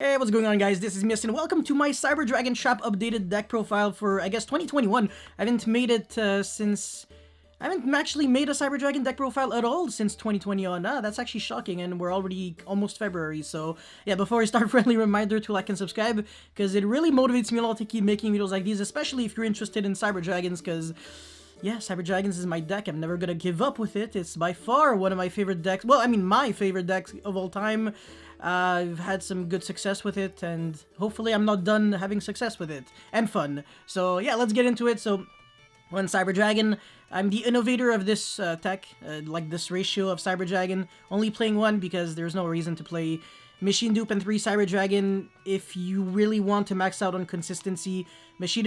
Hey, what's going on, guys? This is Mist, and welcome to my Cyber Dragon Trap updated deck profile for, I guess, 2021. I haven't made it since... I haven't actually made a Cyber Dragon deck profile at all since 2020 on. That's actually shocking, and we're already almost February, so... Yeah, before I start, friendly reminder to like and subscribe, because it really motivates me a lot to keep making videos like these, especially if you're interested in Cyber Dragons, because... Yeah, Cyber Dragons is my deck. I'm never gonna give up with it. It's by far one of my favorite decks. Well, I mean, my favorite deck of all time. I've had some good success with it, and hopefully I'm not done having success with it. And fun. So, yeah, let's get into it. So, on Cyber Dragon, I'm the innovator of this tech, like this ratio of Cyber Dragon. Only playing one because there's no reason to play Machine Dupe and 3 Cyber Dragon if you really want to max out on consistency. Machine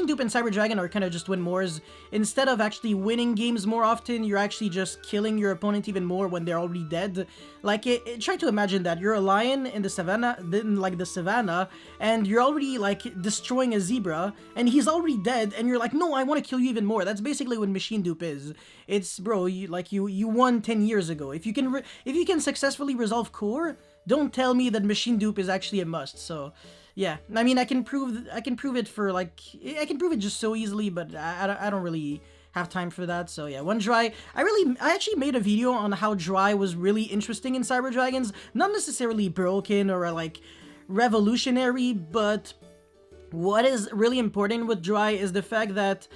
Dupe and Cyber Dragon are kind of just win mores. Instead of actually winning games more often, you're actually just killing your opponent even more when they're already dead. Like, try to imagine that. You're a lion in the savannah, and you're already, like, destroying a zebra, and he's already dead, and you're like, no, I want to kill you even more. That's basically what Machine Dupe is. It's, bro, you won 10 years ago. If you can successfully resolve core, don't tell me that Machine Dupe is actually a must. So, yeah, I mean, I can prove it for like I can prove it just so easily, but I don't really have time for that. So yeah, one dry. I actually made a video on how dry was really interesting in Cyber Dragons. Not necessarily broken or like revolutionary, but what is really important with dry is the fact that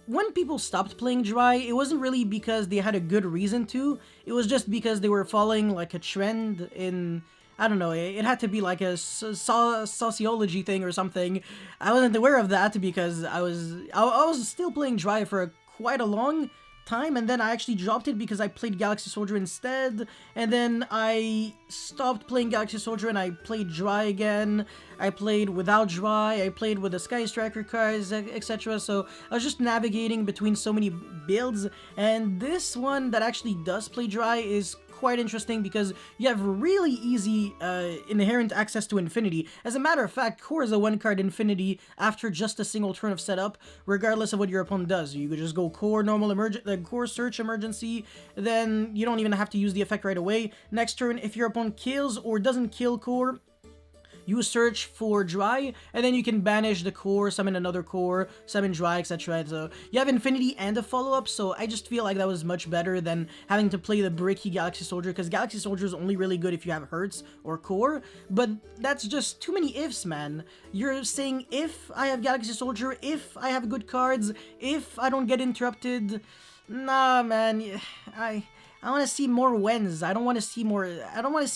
when people stopped playing dry, it wasn't really because they had a good reason to. It was just because they were following like a trend in, I don't know, it had to be like a sociology thing or something. I wasn't aware of that because I was still playing dry for quite a long time, and then I actually dropped it because I played Galaxy Soldier instead, and then I stopped playing Galaxy Soldier and I played dry again. I played without dry, I played with the Sky Striker cards, etc. So I was just navigating between so many builds, and this one that actually does play dry is quite interesting because you have really easy inherent access to Infinity. As a matter of fact, Core is a one-card Infinity after just a single turn of setup, regardless of what your opponent does. You could just go Core, normal, Core Search Emergency, then you don't even have to use the effect right away. Next turn, if your opponent kills or doesn't kill Core, you search for dry, and then you can banish the core, summon another core, summon dry, etc. So you have Infinity and a follow-up, so I just feel like that was much better than having to play the bricky Galaxy Soldier, because Galaxy Soldier is only really good if you have Hertz or core, but that's just too many ifs, man. You're saying if I have Galaxy Soldier, if I have good cards, if I don't get interrupted. Nah, man, I want to see more whens. I don't want to see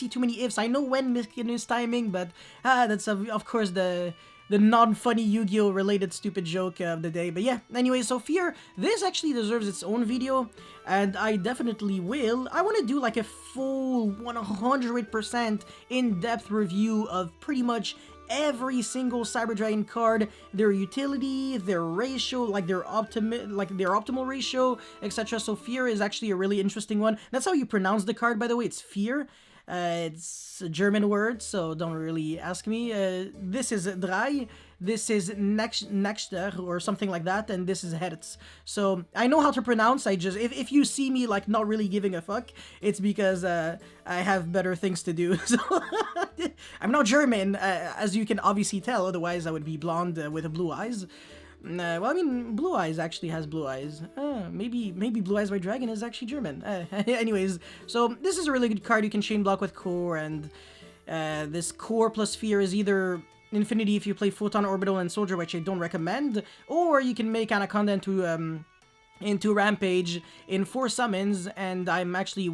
too many ifs. I know when miscellaneous timing, but that's of course the non-funny Yu-Gi-Oh related stupid joke of the day. But yeah, anyway, so Fear, this actually deserves its own video, and I definitely will. I want to do like a full 100% in-depth review of pretty much every single Cyber Dragon card, their utility, their ratio, like their optimal ratio, etc. So Fear is actually a really interesting one. That's how you pronounce the card, by the way. It's Fear. It's a German word, so don't really ask me. This is Drei, this is Nexter, or something like that, and this is Hertz. So I know how to pronounce. I just, if you see me like not really giving a fuck, it's because I have better things to do. So I'm not German, as you can obviously tell. Otherwise, I would be blonde with blue eyes. Well, I mean, Blue Eyes actually has blue eyes. Maybe Blue Eyes White Dragon is actually German. Anyways, so this is a really good card. You can chain block with Core, and this Core plus Fear is either Infinity if you play Photon, Orbital, and Soldier, which I don't recommend, or you can make Anaconda into Rampage in 4 summons, and I'm actually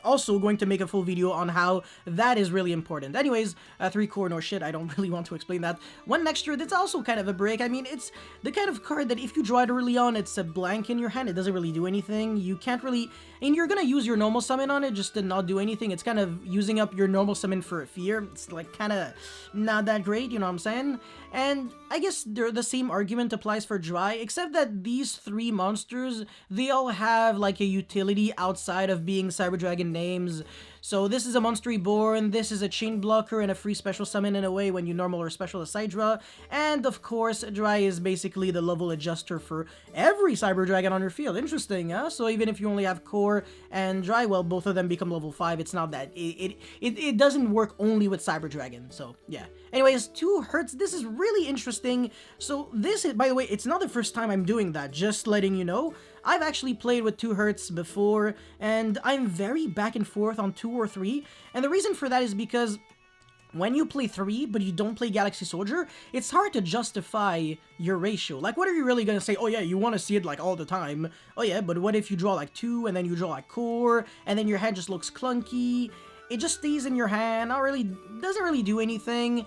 also going to make a full video on how that is really important. Anyways, 3 core, no shit, I don't really want to explain that. 1 Nextra, that's also kind of a break. I mean, it's the kind of card that if you draw it early on, it's a blank in your hand, it doesn't really do anything. You can't really, and you're gonna use your normal summon on it just to not do anything. It's kind of using up your normal summon for a Fear. It's like kind of not that great, you know what I'm saying? And I guess the same argument applies for Dry, except that these 3 monsters, they all have like a utility outside of being Cyber Dragon names. So this is a Monster Reborn, this is a Chain Blocker and a free special summon in a way when you normal or special a Sidra, and of course, Dry is basically the level adjuster for every Cyber Dragon on your field. Interesting, huh? So even if you only have Core and Dry, well, both of them become level 5. It's not that. It doesn't work only with Cyber Dragon, so yeah. Anyways, 2 Hertz, this is really interesting. So this is, by the way, it's not the first time I'm doing that, just letting you know. I've actually played with 2 Hertz before, and I'm very back and forth on 2 or 3, and the reason for that is because when you play 3, but you don't play Galaxy Soldier, it's hard to justify your ratio. Like, what are you really gonna say? Oh yeah, you want to see it like all the time. Oh yeah, but what if you draw like 2, and then you draw like Core, and then your hand just looks clunky? It just stays in your hand, doesn't really do anything.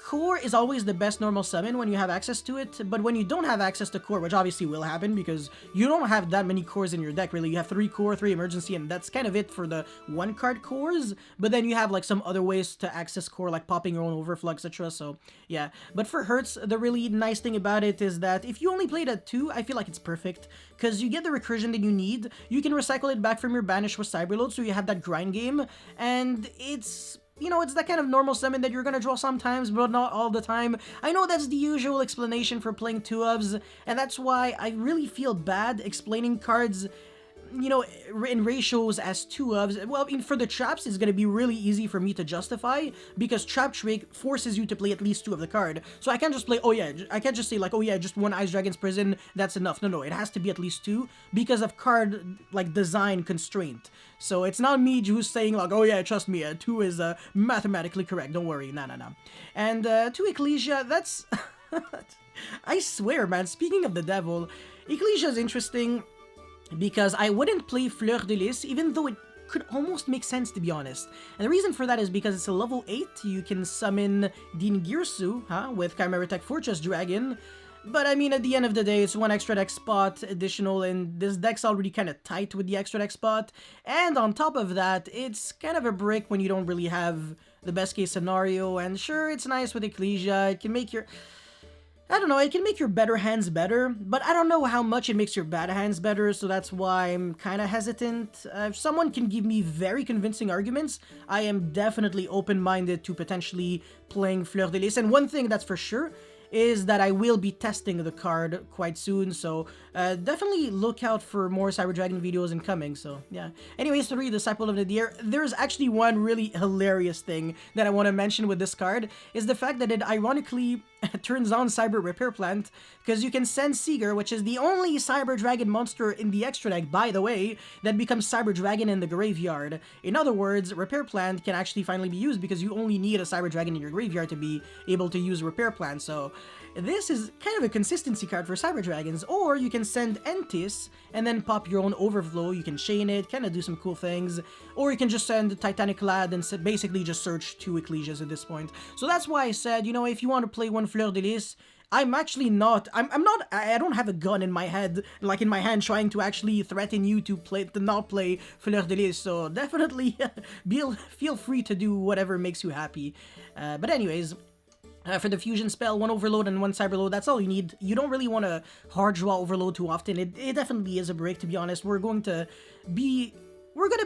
Core is always the best normal summon when you have access to it, but when you don't have access to Core, which obviously will happen because you don't have that many cores in your deck, really. You have 3 Core, 3 Emergency, and that's kind of it for the 1-card cores, but then you have like some other ways to access Core, like popping your own Overflow, etc. So yeah, but for Hertz, the really nice thing about it is that if you only played at 2, I feel like it's perfect, because you get the recursion that you need, you can recycle it back from your Banish with Cyberload, so you have that grind game, and it's... you know, it's that kind of normal summon that you're gonna draw sometimes, but not all the time. I know that's the usual explanation for playing 2-ofs, and that's why I really feel bad explaining cards, you know, in ratios as 2-ofs. Well, I mean, for the traps, it's gonna be really easy for me to justify, because Trap Trick forces you to play at least 2 of the card. So I can't just play, oh yeah, I can't just say like, oh yeah, just 1 Ice Dragon's Prison, that's enough. No, it has to be at least 2, because of card, like, design constraint. So it's not me who's saying like, oh yeah, trust me, 2 is mathematically correct, don't worry, no. And 2 Ecclesia, that's... I swear, man, speaking of the devil, Ecclesia is interesting, because I wouldn't play Fleur de Lys, even though it could almost make sense, to be honest. And the reason for that is because it's a level 8, you can summon Din Girsu, with Chimera Tech Fortress Dragon, but I mean, at the end of the day, it's 1 extra deck spot additional, and this deck's already kind of tight with the extra deck spot, and on top of that, it's kind of a brick when you don't really have the best case scenario, and sure, it's nice with Ecclesia, it can make your... I don't know, it can make your better hands better, but I don't know how much it makes your bad hands better, so that's why I'm kind of hesitant. If someone can give me very convincing arguments, I am definitely open-minded to potentially playing Fleur de Lys, and one thing that's for sure is that I will be testing the card quite soon, so definitely look out for more Cyber Dragon videos incoming, so yeah. Anyways, 3, Disciple of Nadir, there's actually one really hilarious thing that I want to mention with this card, is the fact that it ironically turns on Cyber Repair Plant, because you can send Seeger, which is the only Cyber Dragon monster in the extra deck, by the way, that becomes Cyber Dragon in the graveyard. In other words, Repair Plant can actually finally be used because you only need a Cyber Dragon in your graveyard to be able to use Repair Plant, so this is kind of a consistency card for Cyber Dragons. Or you can send Entis and then pop your own Overflow, you can chain it, kind of do some cool things, or you can just send Titanic Lad and basically just search 2 Ecclesias at this point. So that's why I said, you know, if you want to play 1 Fleur de Lys, I'm actually not, I don't have a gun in my head, like in my hand, trying to actually threaten you to not play Fleur de Lys, so definitely feel free to do whatever makes you happy. But anyways, for the fusion spell, 1 Overload and 1 Cyberload, that's all you need. You don't really want to hard draw Overload too often. It definitely is a break, to be honest. We're gonna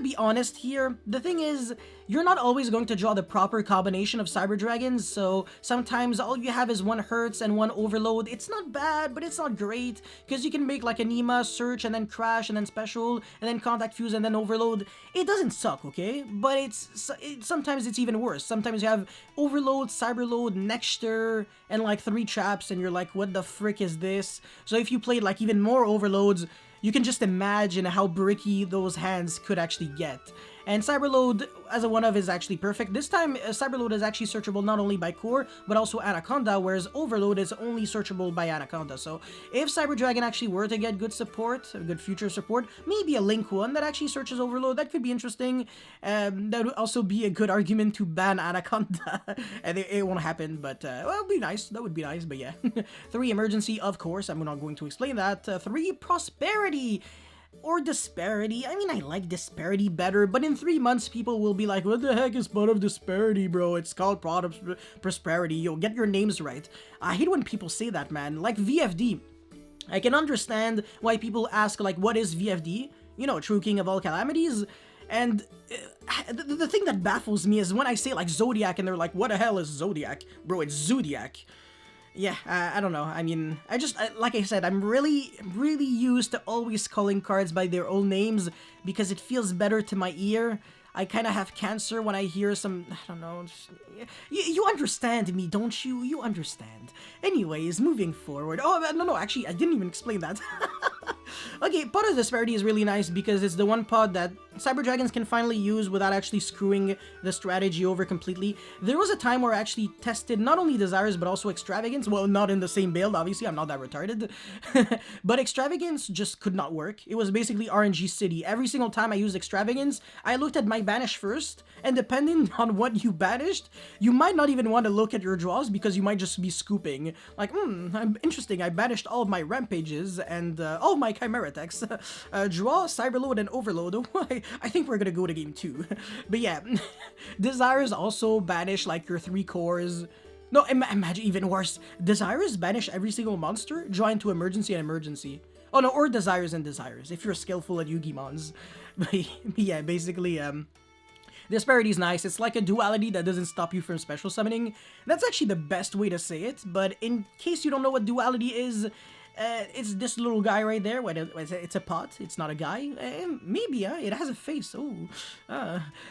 be honest here. The thing is, you're not always going to draw the proper combination of Cyber Dragons, so sometimes all you have is 1 Hertz and 1 Overload. It's not bad, but it's not great, because you can make like Anima, Search, and then Crash, and then Special, and then Contact Fuse, and then Overload. It doesn't suck, okay? But sometimes it's even worse. Sometimes you have Overload, Cyberload, Nexter, and like 3 traps, and you're like, what the frick is this? So if you played like even more Overloads, you can just imagine how bricky those hands could actually get. And Cyberload as a 1-of is actually perfect. This time, Cyberload is actually searchable not only by Core, but also Anaconda, whereas Overload is only searchable by Anaconda. So if Cyber Dragon actually were to get good support, good future support, maybe a Link 1 that actually searches Overload, that could be interesting. That would also be a good argument to ban Anaconda. And it won't happen, but well, it'd be nice. That would be nice, but yeah. 3 Emergency, of course. I'm not going to explain that. 3 Prosperity. Or Disparity. I mean, I like Disparity better, but in 3 months, people will be like, what the heck is part of Disparity, bro? It's called Product Prosperity. Yo, get your names right. I hate when people say that, man. Like VFD. I can understand why people ask, like, what is VFD? You know, True King of All Calamities. And the thing that baffles me is when I say like Zodiac and they're like, what the hell is Zodiac? Bro, it's Zodiac. Yeah, I don't know. I mean, like I said, I'm really used to always calling cards by their own names because it feels better to my ear. I kind of have cancer when I hear some, I don't know, you understand me, don't you? You understand. Anyways, moving forward. Oh, no, actually, I didn't even explain that. Okay, Pod of Disparity is really nice because it's the one pod that Cyber Dragons can finally use without actually screwing the strategy over completely. There was a time where I actually tested not only Desires but also Extravagance. Well, not in the same build, obviously, I'm not that retarded. But Extravagance just could not work. It was basically RNG City. Every single time I used Extravagance, I looked at my banish first, and depending on what you banished, you might not even want to look at your draws because you might just be scooping. Like, interesting, I banished all of my Rampages and all of my Chimera decks. Draw, Cyberload, and Overload. I think we're gonna go to game 2. But yeah, Desires also banish like your 3 cores. No, imagine even worse. Desires banish every single monster, draw into Emergency and Emergency. Oh no, or Desires and Desires, if you're skillful at Yugi Mons. But yeah, basically, Disparity is nice. It's like a duality that doesn't stop you from special summoning. That's actually the best way to say it, but in case you don't know what duality is, it's this little guy right there. It's a pot. It's not a guy. Maybe, it has a face. Oh.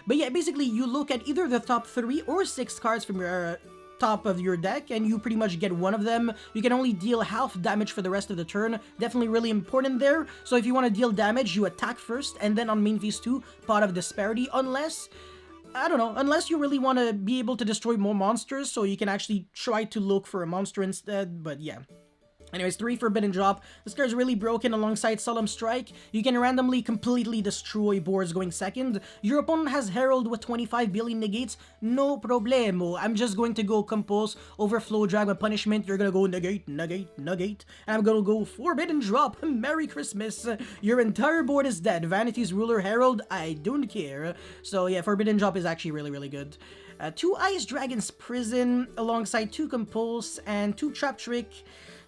But yeah, basically, you look at either the top 3 or 6 cards from your top of your deck, and you pretty much get one of them. You can only deal half damage for the rest of the turn. Definitely really important there. So if you want to deal damage, you attack first, and then on main phase 2, Pot of Disparity, unless... I don't know, unless you really want to be able to destroy more monsters, so you can actually try to look for a monster instead, but yeah. Anyways, 3 Forbidden Drop. This card's really broken alongside Solemn Strike. You can randomly completely destroy boards going second. Your opponent has Herald with 25 billion negates. No problemo. I'm just going to go Compulse, Overflow, Drag my Punishment. You're gonna go Negate, Negate, Negate. And I'm gonna go Forbidden Drop. Merry Christmas. Your entire board is dead. Vanity's Ruler, Herald, I don't care. So yeah, Forbidden Drop is actually really good. 2 Ice Dragon's Prison alongside 2 Compulse and 2 Trap Trick.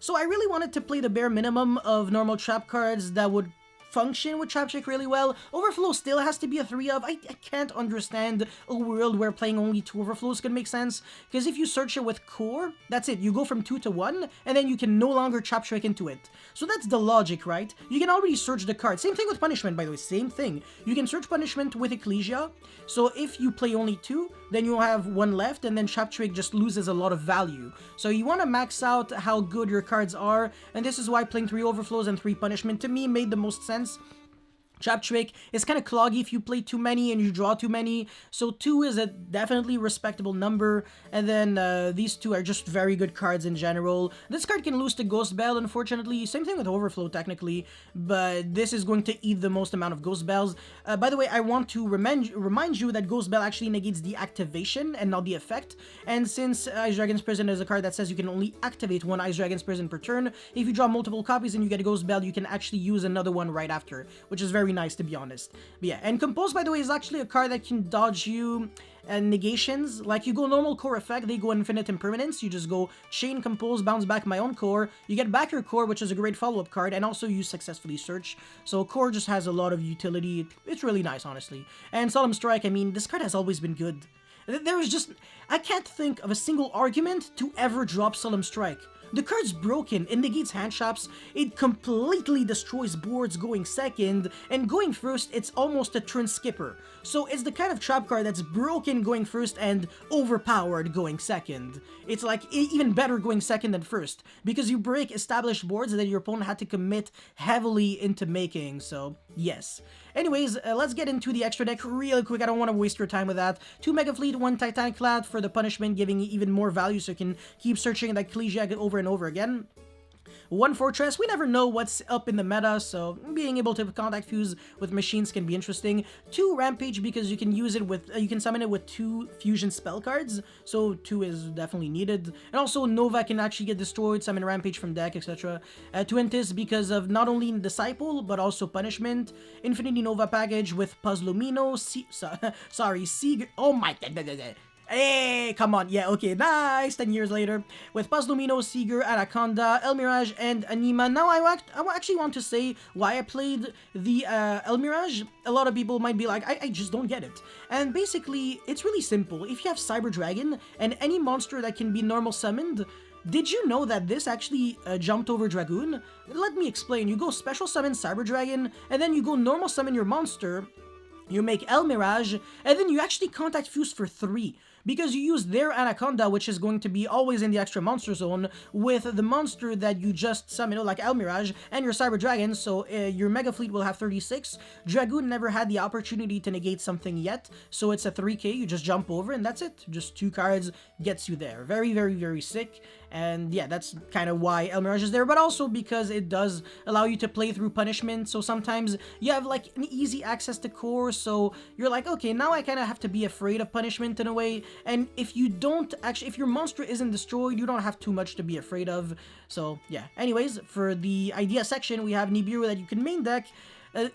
So I really wanted to play the bare minimum of normal trap cards that would function with Trap Trick really well. Overflow still has to be a 3 of. I can't understand a world where playing only 2 Overflows could make sense, because if you search it with Core, that's it. You go from 2 to 1, and then you can no longer Trap Trick into it. So that's the logic, right? You can already search the card. Same thing with Punishment, by the way. Same thing. You can search Punishment with Ecclesia, so if you play only 2, then you'll have 1 left, and then Trap Trick just loses a lot of value. So you want to max out how good your cards are, and this is why playing 3 Overflows and 3 Punishment to me made the most sense. Trap Trick is kind of cloggy if you play too many and you draw too many, so 2 is a definitely respectable number, and then these 2 are just very good cards in general. This card can lose to Ghost Bell, unfortunately. Same thing with Overflow, technically, but this is going to eat the most amount of Ghost Bells. By the way, I want to remind you that Ghost Bell actually negates the activation and not the effect, and since Ice Dragon's Prison is a card that says you can only activate 1 Ice Dragon's Prison per turn, if you draw multiple copies and you get a Ghost Bell, you can actually use another one right after, which is very nice, to be honest. But yeah, and Compose, by the way, is actually a card that can dodge you negations. Like, you go normal core effect, they go infinite impermanence, you just go chain, Compose, bounce back my own core, you get back your core, which is a great follow-up card, and also you successfully search. So core just has a lot of utility. It's really nice, honestly. And Solemn Strike, I mean, this card has always been good. There is just... I can't think of a single argument to ever drop Solemn Strike. The card's broken, it negates hand traps, it completely destroys boards going second, and going first, it's almost a turn skipper. So it's the kind of trap card that's broken going first and overpowered going second. It's like even better going second than first, because you break established boards that your opponent had to commit heavily into making, so yes. Anyways, let's get into the extra deck real quick. I don't want to waste your time with that. 2 Mega Fleet, 1 Titanic Cloud for the punishment, giving even more value so you can keep searching that Ecclesia over and over again. 1 Fortress, we never know what's up in the meta, so being able to contact fuse with machines can be interesting. 2 Rampage, because you can use it with, you can summon it with 2 fusion spell cards, so 2 is definitely needed. And also Nova can actually get destroyed, summon Rampage from deck, etc. 2 Intis, because of not only Disciple, but also Punishment. Infinity Nova package with Puzzlumino, oh my... Hey, come on. Yeah, okay, nice. 10 years later, with Pazdomino, Seeger, Anaconda, El Mirage, and Anima. Now, I actually want to say why I played the El Mirage. A lot of people might be like, I just don't get it. And basically, it's really simple. If you have Cyber Dragon and any monster that can be normal summoned, did you know that this actually jumped over Dragoon? Let me explain. You go special summon Cyber Dragon, and then you go normal summon your monster, you make El Mirage, and then you actually contact Fuse for 3. Because you use their Anaconda, which is going to be always in the extra monster zone, with the monster that you just summon, like El Mirage, and your Cyber Dragon, so your Mega Fleet will have 36. Dragoon never had the opportunity to negate something yet, so it's a 3k, you just jump over, and that's it. Just 2 cards gets you there. Very, very, very sick. And yeah, that's kind of why El Mirage is there, but also because it does allow you to play through punishment, so sometimes you have like an easy access to core, so you're like, okay, now I kind of have to be afraid of punishment in a way, and if you don't actually, if your monster isn't destroyed, you don't have too much to be afraid of. So yeah, anyways, for the idea section, we have Nibiru that you can main deck.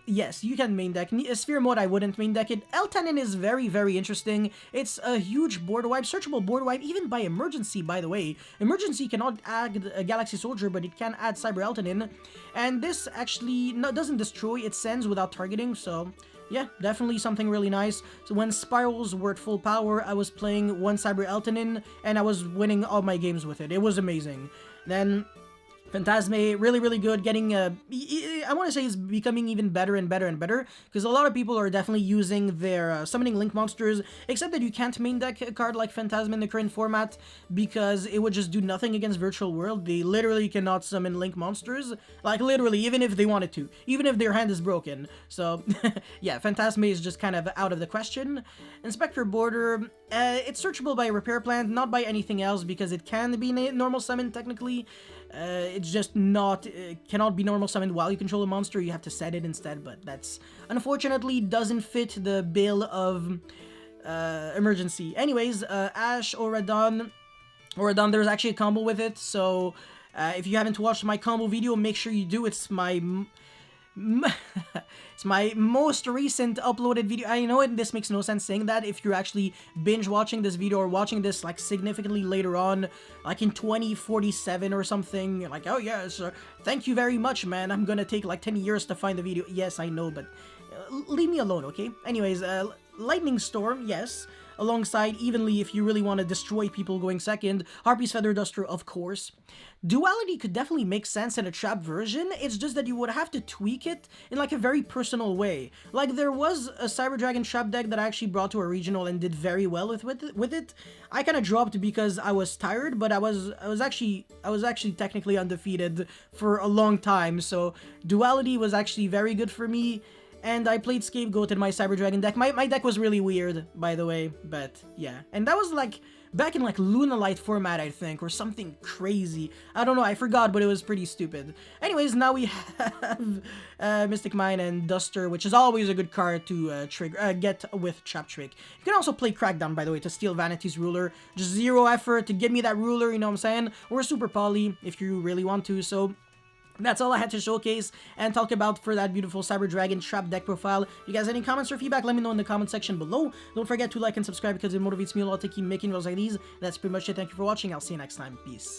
Yes, you can main deck. Sphere mode, I wouldn't main deck it. Eltanin is very, very interesting. It's a huge board wipe, searchable board wipe, even by emergency, by the way. Emergency cannot add a Galaxy Soldier, but it can add Cyber Eltanin. And this actually doesn't destroy, it sends without targeting, so yeah, definitely something really nice. So when Spirals were at full power, I was playing 1 Cyber Eltanin, and I was winning all my games with it. It was amazing. Then Phantasme, really, really good, getting, I want to say it's becoming even better and better and better, because a lot of people are definitely using their summoning Link monsters, except that you can't main deck a card like Phantasme in the current format, because it would just do nothing against Virtual World. They literally cannot summon Link monsters, like literally, even if they wanted to, even if their hand is broken. So, yeah, Phantasme is just kind of out of the question. Inspector Border, it's searchable by Repair Plant, not by anything else, because it can be normal summon technically. It's just not, cannot be normal summoned while you control a monster, you have to set it instead, but that's unfortunately doesn't fit the bill of emergency. Anyways, Ash, Oradon, there's actually a combo with it, so if you haven't watched my combo video, make sure you do. It's my it's my most recent uploaded video. I know this makes no sense saying that if you're actually binge watching this video or watching this like significantly later on, like in 2047 or something. You're like, oh yes, thank you very much, man. I'm gonna take like 10 years to find the video. Yes, I know, but leave me alone, okay? Anyways, Lightning Storm, yes. Alongside evenly if you really want to destroy people going second. Harpy's Feather Duster, of course. Duality could definitely make sense in a trap version, it's just that you would have to tweak it in like a very personal way. Like there was a Cyber Dragon trap deck that I actually brought to a regional and did very well with it. I kind of dropped because I was tired, but I was actually technically undefeated for a long time, so Duality was actually very good for me. And I played Scapegoat in my Cyber Dragon deck. My deck was really weird, by the way, but yeah. And that was like back in like Lunalight format, I think, or something crazy. I don't know, I forgot, but it was pretty stupid. Anyways, now we have Mystic Mine and Duster, which is always a good card to get with Trap Trick. You can also play Crackdown, by the way, to steal Vanity's Ruler. Just 0 effort to give me that ruler, you know what I'm saying? Or Super Poly, if you really want to, so that's all I had to showcase and talk about for that beautiful Cyber Dragon trap deck profile. If you guys have any comments or feedback, let me know in the comment section below. Don't forget to like and subscribe because it motivates me a lot to keep making videos like these. That's pretty much it. Thank you for watching. I'll see you next time. Peace.